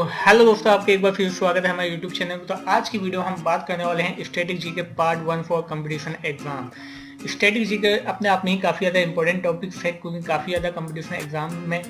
Hello दोस्तों, आपके एक बार फिर स्वागत है हमारे यूट्यूब चैनल पर। तो आज की वीडियो हम बात करने वाले हैं स्टैटिक जी के part 1 for competition exam. Static G के अपने आप में ही काफ़ी ज़्यादा इंपॉर्टेंट टॉपिक्स है, क्योंकि काफ़ी ज़्यादा कंपटीशन एग्जाम में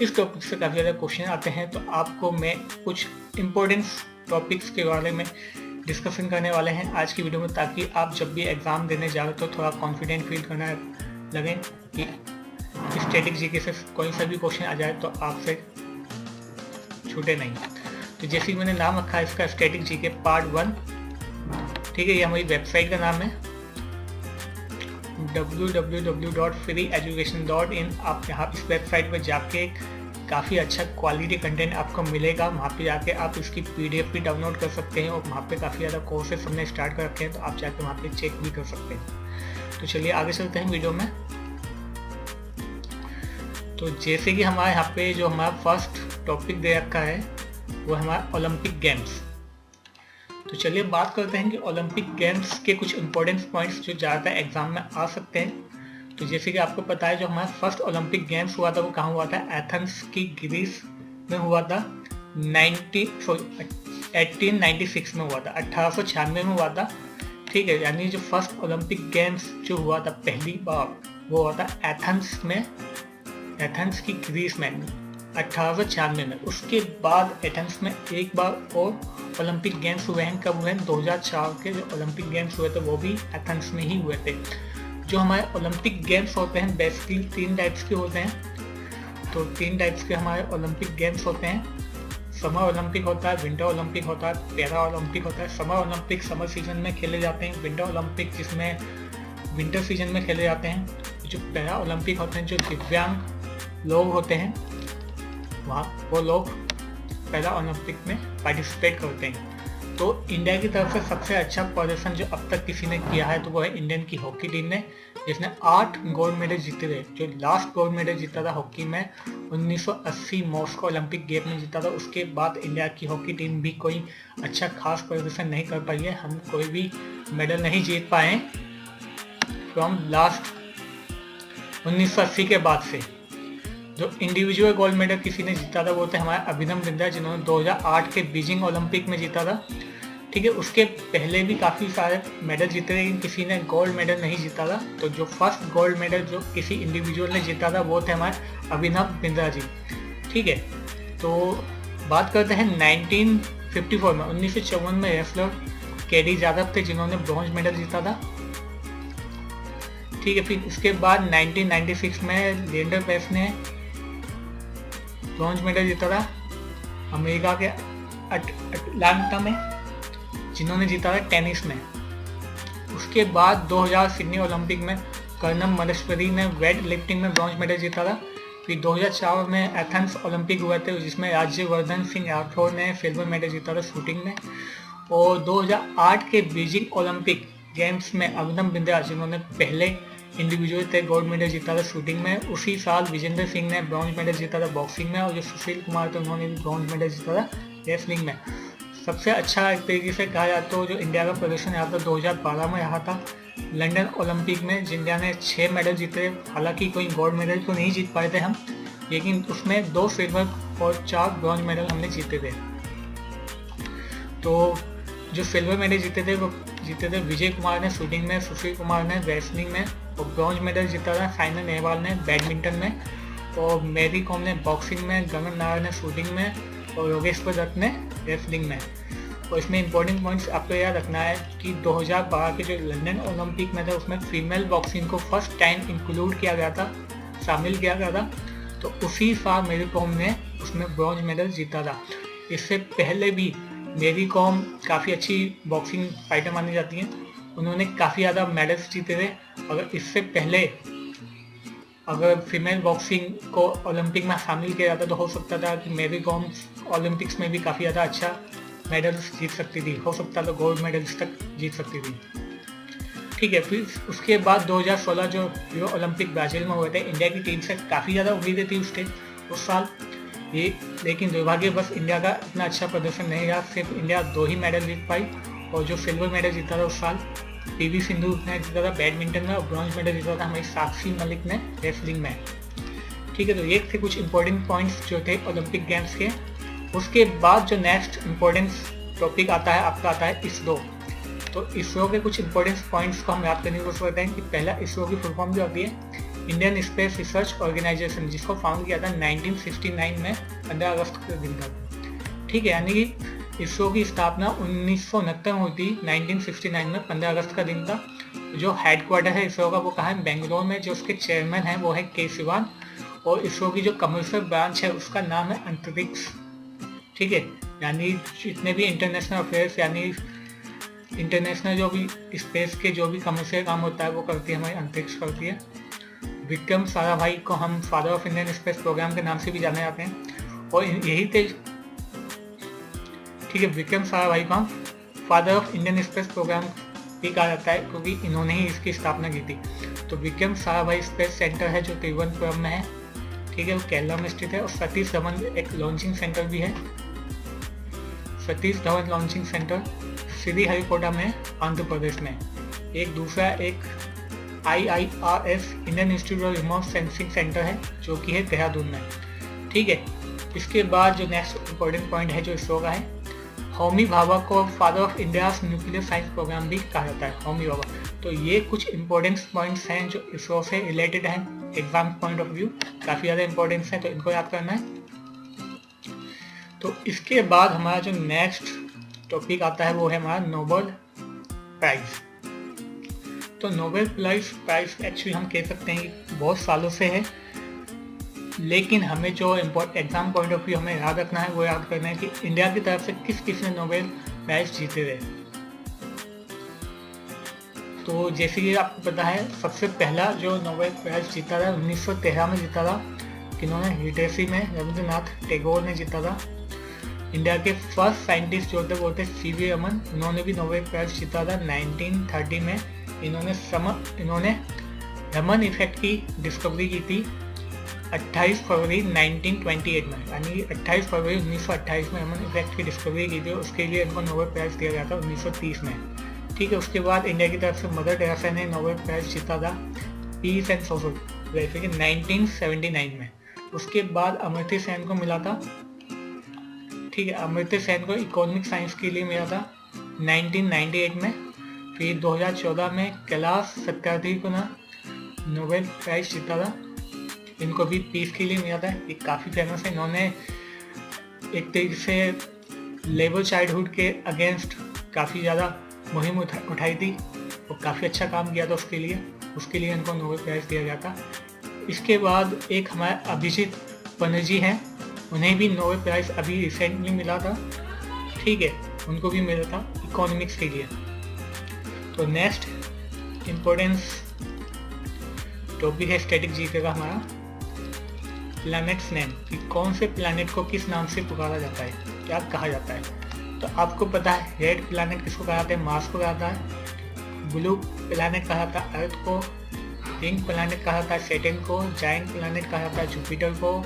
इस टॉपिक से काफ़ी ज़्यादा क्वेश्चन आते हैं। तो आपको मैं कुछ इंपॉर्टेंट टॉपिक्स के बारे में डिस्कशन करने वाले हैं आज की वीडियो में, ताकि आप जब भी एग्ज़ाम देने जाओ तो थोड़ा कॉन्फिडेंट फील करना लगे कि स्टैटिक जी के से कोई सा भी क्वेश्चन आ जाए तो आपसे छूटे नहीं। तो जैसे कि मैंने नाम रखा है इसका स्टैटिक जी के पार्ट 1, ठीक है। ये हमारी वेबसाइट का नाम है www.freeeducation.in। आप यहाँ इस वेबसाइट पर जाके काफ़ी अच्छा क्वालिटी कंटेंट आपको मिलेगा। वहाँ पे जाके आप इसकी PDF भी डाउनलोड कर सकते हैं, और वहाँ पे काफ़ी ज़्यादा कोर्सेस हमने स्टार्ट कर रखे हैं, तो आप जाके वहाँ पे चेक भी कर सकते हैं। तो चलिए आगे चलते हैं वीडियो में। तो जैसे कि हमारे यहाँ पे जो हमारा फर्स्ट टॉपिक दे रखा है वो हमारा ओलंपिक गेम्स। तो चलिए बात करते हैं कि ओलंपिक गेम्स के कुछ इंपॉर्टेंट पॉइंट्स जो ज़्यादातर एग्जाम में आ सकते हैं। तो जैसे कि आपको पता है जो हमारा फर्स्ट ओलंपिक गेम्स हुआ था वो कहाँ हुआ था? एथेंस की ग्रीस में हुआ था। 1896 में हुआ था, 1896 में हुआ था, ठीक है। यानी जो फर्स्ट ओलंपिक गेम्स जो हुआ था पहली बार वो हुआ था एथेंस में, एथेंस की ग्रीस में 1896 में। उसके बाद एथेंस में एक बार और ओलंपिक गेम्स हुए हैं। कब हुए हैं? 2004 के जो ओलंपिक गेम्स हुए थे वो भी एथेंस में ही हुए थे। जो हमारे ओलंपिक गेम्स होते हैं बेसिकली 3 टाइप्स के होते हैं। तो 3 टाइप्स के हमारे ओलंपिक गेम्स होते हैं। समर ओलंपिक होता है, विंटर ओलंपिक होता है, पैरा ओलंपिक होता है। समर ओलंपिक समर सीजन में खेले जाते हैं। विंटर ओलंपिक जिसमें विंटर सीजन में खेले जाते हैं। जो पैरा ओलंपिक होते हैं, जो दिव्यांग लोग होते हैं वहाँ वो लोग पैरा ओलंपिक में पार्टिसिपेट करते हैं। तो इंडिया की तरफ से सबसे अच्छा प्रदर्शन जो अब तक किसी ने किया है तो वो है इंडियन की हॉकी टीम ने, जिसने 8 गोल्ड मेडल जीते थे। जो लास्ट गोल्ड मेडल जीता था हॉकी में 1980 मॉस्को ओलंपिक गेम में जीता था। उसके बाद इंडिया की हॉकी टीम भी कोई अच्छा खास प्रदर्शन नहीं कर पाई है। हम कोई भी मेडल नहीं जीत पाए फ्रॉम लास्ट 1980 के बाद से। जो इंडिविजुअल गोल्ड मेडल किसी ने जीता था वो थे हमारे अभिनव बिंद्रा, जिन्होंने 2008 के बीजिंग ओलंपिक में जीता था, ठीक है। उसके पहले भी काफ़ी सारे मेडल जीते थे, लेकिन किसी ने गोल्ड मेडल नहीं जीता था। तो जो फर्स्ट गोल्ड मेडल जो किसी इंडिविजुअल ने जीता था वो थे हमारे अभिनव बिंद्रा जी, ठीक है। तो बात करते हैं 1954 में, 1954 में रेसलर केडी यादव थे जिन्होंने ब्रॉन्ज मेडल जीता था, ठीक है। फिर इसके बाद 1996 में लिएंडर पेस ने ब्रॉन्ज मेडल जीता था अमेरिका के अटलांटा में, जिन्होंने जीता था टेनिस में। उसके बाद 2000 सिडनी ओलंपिक में कर्णम मलेश्वरी ने वेट लिफ्टिंग में ब्रॉन्ज मेडल जीता था। फिर 2004 में एथेंस ओलंपिक हुए थे जिसमें राज्यवर्धन सिंह राठौर ने सिल्वर मेडल जीता था शूटिंग में। और 2008 के बीजिंग ओलंपिक गेम्स में अभिनव बिंद्रा जिन्होंने पहले इंडिविजुअल थे गोल्ड मेडल जीता था शूटिंग में। उसी साल विजेंद्र सिंह ने ब्रॉन्ज मेडल जीता था बॉक्सिंग में, और जो सुशील कुमार थे उन्होंने भी ब्रॉन्ज मेडल जीता था रेसलिंग में। सबसे अच्छा एक तरीके से कहा जाए तो जो इंडिया का प्रदर्शन रहा था 2012 में रहा था लंदन ओलंपिक में, इंडिया ने 6 मेडल जीते। हालांकि कोई गोल्ड मेडल तो नहीं जीत पाए थे हम, लेकिन उसमें 2 सिल्वर और 4 ब्रॉन्ज मेडल हमने जीते थे। तो जो सिल्वर मेडल जीते थे विजय कुमार ने शूटिंग में, सुशील कुमार ने रेसलिंग में, और ब्रॉन्ज मेडल जीता था साइना नेहवाल ने बैडमिंटन में, और मैरी कॉम ने बॉक्सिंग में, गगन नायर ने शूटिंग में, और योगेश्वर दत्त ने रेसलिंग में। और इसमें इंपॉर्टेंट पॉइंट्स आपको याद रखना है कि 2012 के जो लंदन ओलंपिक में था उसमें फीमेल बॉक्सिंग को फर्स्ट टाइम इंक्लूड किया गया था, शामिल किया गया था। तो उसी साल मैरी कॉम ने उसमें ब्रॉन्ज मेडल जीता था। इससे पहले भी मैरी कॉम काफ़ी अच्छी बॉक्सिंग फाइटर मानी जाती हैं, उन्होंने काफ़ी ज़्यादा मेडल्स जीते थे। अगर इससे पहले अगर फीमेल बॉक्सिंग को ओलंपिक में शामिल किया जाता तो हो सकता था कि मैरी कॉम ओलंपिक्स में भी काफ़ी ज़्यादा अच्छा मेडल्स जीत सकती थी, हो सकता था गोल्ड मेडल्स तक जीत सकती थी, ठीक है। फिर उसके बाद 2016 जो यूरो ओलंपिक ब्राज़ील में हुए थे, इंडिया की टीम से काफ़ी ज़्यादा उम्मीदें थी उस साल ये, लेकिन दुर्भाग्यवश इंडिया का इतना अच्छा प्रदर्शन नहीं रहा। सिर्फ इंडिया 2 ही मेडल जीत पाई, और जो सिल्वर मेडल जीता था उस साल PV सिंधु ने जीता था बैडमिंटन में, और ब्रॉन्ज मेडल जीता था हमारी साक्षी मलिक ने रेसलिंग में, ठीक है। तो ये थे कुछ इंपॉर्टेंट पॉइंट्स जो थे ओलंपिक गेम्स के। उसके बाद जो नेक्स्ट इम्पोर्टेंट टॉपिक आता है आपका आता है इसरो। तो इसरो के कुछ इंपॉर्टेंट पॉइंट्स को हम याद करने की कोशिश करते हैं कि पहला इसरो की फुल फॉर्म जो आती है इंडियन स्पेस रिसर्च ऑर्गेनाइजेशन, जिसको फाउंड किया था 1969 में 15 अगस्त के दिन तक। ठीक है, यानी कि इसरो की स्थापना 1969 में हुई थी, 1969 में 15 अगस्त का दिन था। जो हेडक्वार्टर है इसरो का वो कहाँ है, बेंगलोर में। जो उसके चेयरमैन है वो है के सिवान, और इसरो की जो कमर्शियल ब्रांच है उसका नाम है अंतरिक्ष। ठीक है, यानी जितने भी इंटरनेशनल अफेयर्स यानी इंटरनेशनल जो भी स्पेस के जो भी कमर्शियल काम होता है वो करती है हमारी अंतरिक्ष करती है। विक्रम साराभाई को हम father of Indian space programme के नाम से भी जाने जाते हैं, और यही थे। ठीक है, विक्रम साराभाई को हम father of Indian space programme भी कहा जाता है क्योंकि इन्होंने ही इसकी स्थापना की थी। तो विक्रम साराभाई स्पेस सेंटर है जो तिरुवनंतपुरम में है। ठीक है, वो केरला में स्थित है। और सतीश धवन एक लॉन्चिंग सेंटर भी है, सतीश धवन लॉन्चिंग सेंटर श्रीहरिकोटा में आंध्र प्रदेश में। एक दूसरा एक IIRS Indian institute of remote sensing centre है जो कि है देहरादून में। ठीक है, इसके बाद जो नेक्स्ट इंपॉर्टेंट पॉइंट है जो इसरो का है, होमी भाभा को father of India's nuclear science programme भी कहा जाता है, होमी भाभा। तो ये कुछ इंपॉर्टेंट पॉइंट्स हैं जो इसरो से रिलेटेड हैं एग्जाम पॉइंट ऑफ व्यू, काफ़ी ज़्यादा इंपॉर्टेंस है, तो इनको याद करना है। तो इसके बाद हमारा जो नेक्स्ट टॉपिक आता है वो है हमारा नोबेल प्राइज। तो नोबेल प्राइज एक्चुअली हम कह सकते हैं कि बहुत सालों से है, लेकिन हमें जो एग्जाम पॉइंट ऑफ व्यू हमें याद रखना है वो याद करना है कि इंडिया की तरफ से किस किसने नोबेल प्राइज जीते थे। तो जैसे कि आपको पता है सबसे पहला जो नोबेल प्राइज जीता था 1913 में जीता था, किन्होंने, लिटरेसी में रविंद्रनाथ टैगोर ने जीता था। इंडिया के फर्स्ट साइंटिस्ट जो थे वो थे CV रमन, उन्होंने भी नोबेल प्राइज जीता था 1930 में। इन्होंने रमन इफेक्ट की डिस्कवरी की थी 28 फरवरी 1928 में, यानी 28 फरवरी 1928 में रमन इफेक्ट की डिस्कवरी की थी। उसके लिए इनको नोबेल प्राइज दिया गया था 1930 में। ठीक है, उसके बाद इंडिया की तरफ से मदर टेरेसा ने नोबेल प्राइज जीता था पीस एंड सोशल वेलफेयर 1979 में। उसके बाद अमर्त्य सेन को मिला था। ठीक है, अमर्त्य सेन को इकोनॉमिक साइंस के लिए मिला था 1998 में। फिर 2014 में कैलाश सत्यार्थी को ना नोबेल प्राइज जीता था, इनको भी पीस के लिए मिला था। ये काफ़ी फेमस है, इन्होंने एक तरीके से लेबर चाइल्डहुड के अगेंस्ट काफ़ी ज़्यादा मुहिम उठाई थी और काफ़ी अच्छा काम किया था उसके लिए इनको नोबेल प्राइज दिया गया था। इसके बाद एक हमारे अभिजीत बनर्जी हैं, उन्हें भी नोबेल प्राइज अभी रिसेंटली मिला था। ठीक है, उनको भी मिला था इकोनॉमिक्स के लिए। तो नेक्स्ट इम्पोर्टेंस टॉपिक है स्टैटिक जीके का हमारा, प्लैनेट्स नेम, कि कौन से प्लैनेट को किस नाम से पुकारा जाता है, क्या कहा जाता है। तो आपको पता है रेड प्लैनेट किसको कहा जाता है, मार्स को कहा जाता है। ब्लू प्लैनेट कहा जाता है अर्थ को। पिंक प्लैनेट कहा जाता है सैटर्न को। जायंट प्लैनेट कहा जाता है जुपिटर को।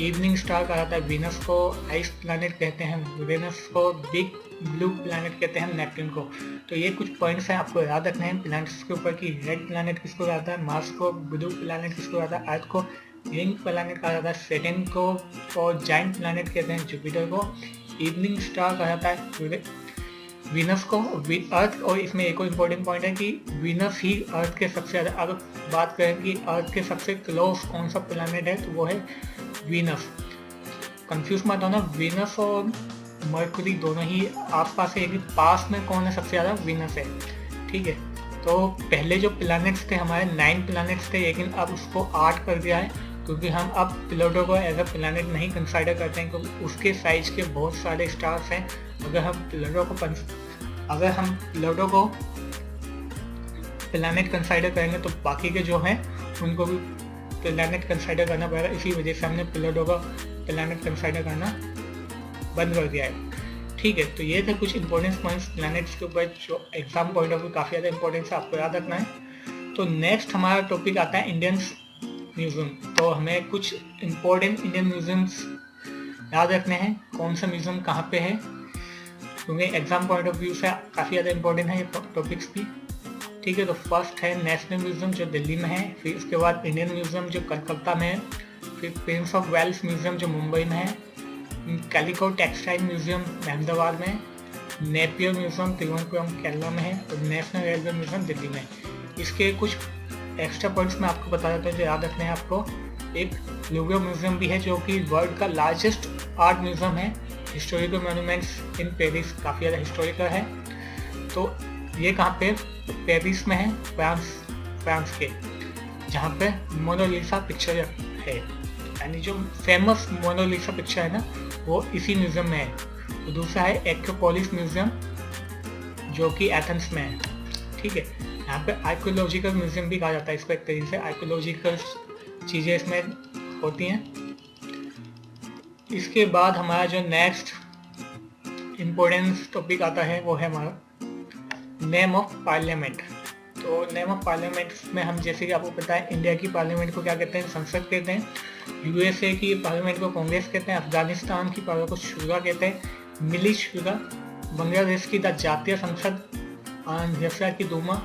इवनिंग स्टार कहा जाता है वीनस को। आइस प्लैनेट कहते हैं यूरेनस को। बिग ब्लू प्लैनेट कहते हैं नेपट्टून को। तो ये कुछ पॉइंट्स हैं आपको याद रखने हैं प्लैनेट्स के ऊपर कि रेड प्लैनेट किसको कहा जाता है, मार्स को। ब्लू प्लैनेट किसको कहा जाता है, अर्थ को। पिंक प्लैनेट कहा जाता है सैटर्न को। और जायंट प्लैनेट कहते हैं जुपिटर को। इवनिंग स्टार कहा जाता है वीनस को, अर्थ। और इसमें एक और इम्पोर्टेंट पॉइंट है कि वीनस ही अर्थ के सबसे ज़्यादा, अगर बात करें कि अर्थ के सबसे क्लोज कौन सा प्लैनेट है तो वो है वीनस। कंफ्यूज मत होना, वीनस और मरकुरी दोनों ही आसपास है, लेकिन पास में कौन है सबसे ज़्यादा, वीनस है। ठीक है, तो पहले जो प्लैनेट्स थे हमारे 9 प्लैनेट्स थे, लेकिन अब उसको 8 कर दिया है क्योंकि हम अब प्लूटो को एज अ प्लैनेट नहीं कंसिडर करते हैं क्योंकि उसके साइज के बहुत सारे स्टार्स हैं। अगर हम प्लूटो को प्लैनेट कंसिडर करेंगे तो बाकी के जो हैं उनको भी प्लैनेट कंसिडर करना पड़ेगा। इसी वजह से हमने प्लूटो को प्लैनेट कंसिडर करना बंद कर दिया है। ठीक है, तो ये थे कुछ इंपॉर्टेंट पॉइंट्स प्लैनेट्स के ऊपर जो एग्जाम पॉइंट ऑफ व्यू काफ़ी ज़्यादा इंपॉर्टेंस है, आपको याद रखना है। तो नेक्स्ट हमारा टॉपिक आता है इंडियन म्यूज़ियम। तो हमें कुछ इम्पोर्टेंट इंडियन म्यूज़ियम्स याद रखने हैं, कौन सा म्यूज़ियम कहाँ पे है, क्योंकि एग्जाम पॉइंट ऑफ व्यू से काफ़ी ज़्यादा इंपॉर्टेंट है ये टॉपिक्स भी। ठीक है, तो फर्स्ट है नेशनल म्यूज़ियम जो दिल्ली में है। फिर उसके बाद इंडियन म्यूज़ियम जो कलकत्ता में है। फिर प्रिंस ऑफ वेल्स म्यूज़ियम जो मुंबई में है। कैलिको टेक्सटाइल म्यूजियम अहमदाबाद में, नेपियर म्यूजियम तिरुवनंतपुरम केरला में है और नेशनल रेलवे म्यूजियम दिल्ली में। इसके कुछ एक्स्ट्रा पॉइंट्स मैं आपको बता देता हूँ जो याद रखने हैं आपको। एक लूवरे म्यूजियम भी है जो कि वर्ल्ड का लार्जेस्ट आर्ट म्यूजियम है। हिस्टोरिकल मोन्यूमेंट्स इन पेरिस, काफ़ी ज़्यादा हिस्टोरिकल है। तो ये कहाँ पे, पेरिस में है, फ्रांस के, जहाँ पे मोनालिसा पिक्चर है, यानी जो फेमस मोनालिसा पिक्चर है ना वो इसी म्यूजियम में है। तो दूसरा है एक्रोपोलिस म्यूजियम जो कि एथेंस में है, ठीक है। यहाँ पे आर्कियोलॉजिकल म्यूजियम भी कहा जाता है इसको, एक तरीके से आर्कियोलॉजिकल चीज़ें इसमें होती हैं। इसके बाद हमारा जो नेक्स्ट इम्पोर्टेंस टॉपिक आता है वो है हमारा नेम ऑफ पार्लियामेंट। तो नेम ऑफ पार्लियामेंट में हम जैसे कि आपको पता है इंडिया की पार्लियामेंट को क्या कहते हैं, संसद कहते हैं। यूएसए की पार्लियामेंट को कांग्रेस कहते हैं। अफगानिस्तान की पार्लियामेंट को शूरा कहते हैं, मिली शूरा। बांग्लादेश की द जातीय संसद, रशिया की दूमा,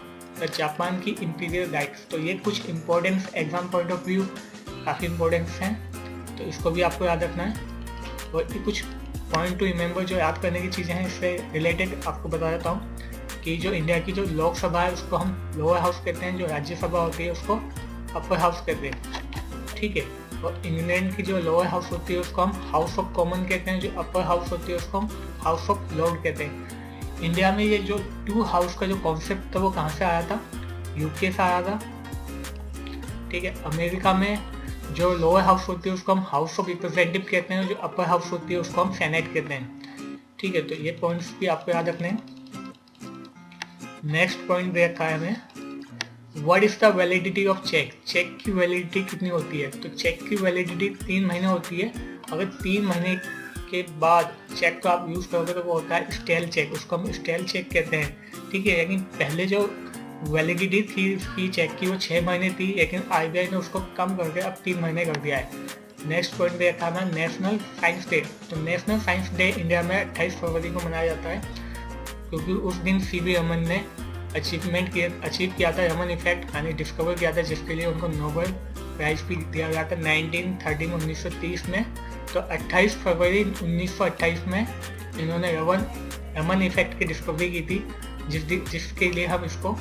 जापान की इंपीरियल राइट्स। तो ये कुछ importance exam point of view काफ़ी इंपॉर्टेंस हैं, तो इसको भी आपको याद रखना है। और ये कुछ पॉइंट टू रिमेंबर जो याद करने की चीज़ें हैं, इससे रिलेटेड आपको बता देता हूँ कि जो इंडिया की जो लोकसभा है उसको हम लोअर हाउस कहते हैं, जो राज्यसभा होती है उसको अपर हाउस कहते हैं, ठीक है। और इंग्लैंड की जो लोअर हाउस होती है उसको हम हाउस ऑफ कॉमन कहते हैं, जो अपर हाउस होती है उसको हम हाउस ऑफ लॉर्ड कहते हैं। इंडिया में ये जो टू हाउस का जो कॉन्सेप्ट था वो कहाँ से आया था, यूके से आया था, ठीक है। अमेरिका में जो लोअर हाउस होती है उसको हम हाउस ऑफ रिप्रेजेंटेटिव कहते हैं, जो अपर हाउस होती है उसको हम सेनेट कहते हैं, ठीक है। तो ये पॉइंट्स भी आपको याद रखने हैं। नेक्स्ट पॉइंट देखा है हमें, what is the validity of check. Check की वैलिडिटी कितनी होती है, तो चेक की वैलिडिटी 3 महीने होती है। अगर 3 महीने के बाद चेक को आप यूज़ करोगे तो वो होता है स्टेल चेक, उसको हम स्टेल चेक कहते हैं, ठीक है। लेकिन पहले जो वैलिडिटी थी उसकी चेक की वो 6 महीने थी, लेकिन आरबीआई ने उसको कम करके अब 3 महीने कर दिया है। नेक्स्ट पॉइंट देखा था नेशनल साइंस डे। तो नेशनल साइंस डे इंडिया में 28 फरवरी को मनाया जाता है, क्योंकि उस दिन सीवी रमन ने अचीव किया था, रमन इफेक्ट यानी डिस्कवर किया था, जिसके लिए उनको नोबेल प्राइज भी दिया गया था 1930 में। तो 28 फरवरी 1928 में इन्होंने रमन इफेक्ट की डिस्कवरी की थी, जिसके लिए हम इसको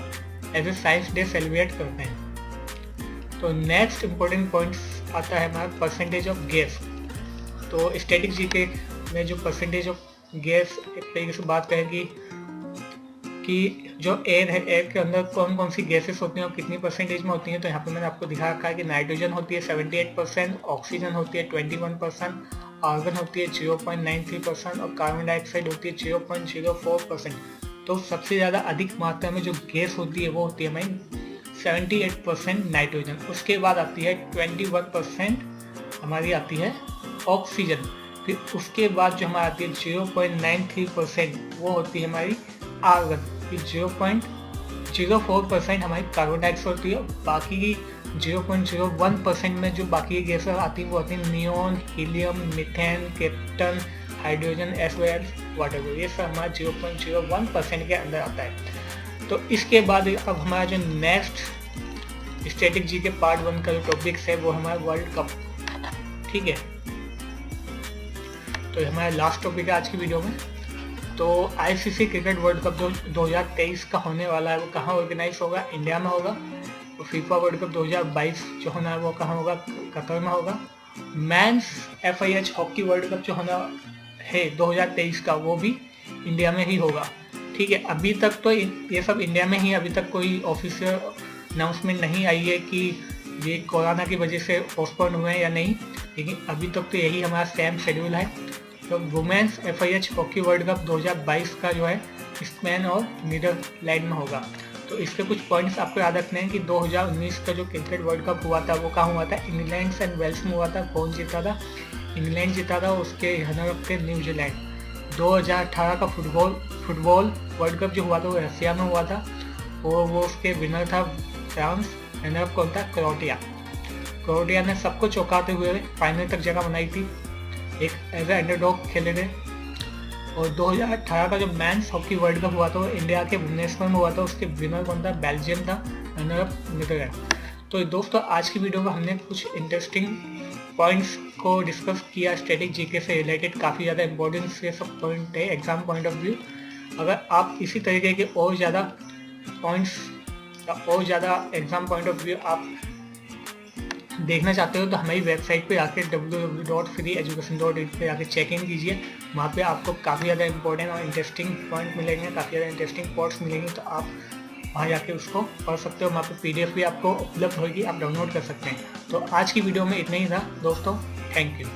as a science day celebrate करते हैं। तो नेक्स्ट इम्पोर्टेंट पॉइंट्स आता है हमारा परसेंटेज ऑफ गैस। तो स्टैटिक जीके में जो परसेंटेज ऑफ गैस एक तरीके से बात करेगी कि जो एयर है, एयर के अंदर कौन कौन सी गैसेस होती हैं और कितनी परसेंटेज में होती हैं। तो यहाँ पे मैंने आपको दिखा रखा है कि नाइट्रोजन होती है 78%, ऑक्सीजन होती है 21%, आर्गन होती है 0.93% और कार्बन डाइऑक्साइड होती है 0.04%। तो सबसे ज़्यादा अधिक मात्रा में जो गैस होती है वो होती है हमारी 78% नाइट्रोजन। उसके बाद आती है 21% हमारी आती है ऑक्सीजन। फिर उसके बाद जो हमारी आती है 0.93% वो होती है हमारी आर्गन। फिर 0.04% हमारी कार्बन डाइऑक्साइड होती है। बाकी की 0.01% में जो बाकी की गैसें आती हैं वो आती है neon, helium, methane, krypton, hydrogen as well water. ये सब हमारा 0.01% के अंदर आता है। तो इसके बाद अब हमारा जो नेक्स्ट स्टैटिक जी के पार्ट 1 का जो टॉपिक्स है वो हमारा वर्ल्ड कप, ठीक है। तो हमारा लास्ट टॉपिक है आज की वीडियो में। तो आईसीसी क्रिकेट वर्ल्ड कप जो 2023 का होने वाला है वो कहाँ ऑर्गेनाइज होगा, इंडिया में होगा। तो फीफा वर्ल्ड कप 2022 जो होना है वो कहाँ होगा, कतर में होगा। Men's FIH hockey world cup जो होना है 2023 का वो भी इंडिया में ही होगा, ठीक है। अभी तक तो ये सब इंडिया में ही, अभी तक कोई ऑफिशियल अनाउंसमेंट नहीं आई है कि ये कोरोना की वजह से पोस्टपोन हुए हैं या नहीं, लेकिन अभी तक तो यही हमारा सेम शेड्यूल है। तो women's FIH hockey world cup 2022 का जो है स्पेन और नीदरलैंड में होगा। तो इसके कुछ पॉइंट्स आपको याद रखने हैं कि 2019 का जो क्रिकेट वर्ल्ड कप हुआ था वो कहाँ हुआ था, इंग्लैंड एंड वेल्स में हुआ था। कौन जीता था, इंग्लैंड जीता था, उसके रनर थे न्यूजीलैंड। 2018 का फुटबॉल वर्ल्ड कप जो हुआ था वो रशिया में हुआ था और वो उसके विनर था फ्रांस। रनर कौन था, क्रोएशिया ने सबको चौंकाते हुए फाइनल तक जगह बनाई थी, एक एज ए अंडरडॉग खेले थे। और 2018 का जो मेंस हॉकी वर्ल्ड कप हुआ था वो इंडिया के भुवनेश्वर में हुआ था, उसके विनर कौन था, बेल्जियम था, रनर अप नीदरलैंड। तो दोस्तों आज की वीडियो में हमने कुछ इंटरेस्टिंग पॉइंट्स को डिस्कस किया, स्टैटिक जीके से रिलेटेड काफ़ी ज़्यादा इंपॉर्टेंस ये सब पॉइंट है एग्जाम पॉइंट ऑफ व्यू। अगर आप इसी तरीके के और ज़्यादा पॉइंट्स या और ज़्यादा एग्जाम पॉइंट ऑफ व्यू आप देखना चाहते हो तो हमारी वेबसाइट पे आके www.freeeducation.in पे आके चेक इन कीजिए। वहाँ पे आपको काफ़ी ज़्यादा इंपॉर्टेंट और इंटरेस्टिंग पॉइंट मिलेंगे, काफ़ी ज़्यादा इंटरेस्टिंग पॉइंट्स मिलेंगे, तो आप वहाँ जाके उसको पढ़ सकते हो। वहाँ पे PDF भी आपको उपलब्ध होगी, आप डाउनलोड कर सकते हैं। तो आज की वीडियो में इतना ही था दोस्तों, थैंक यू।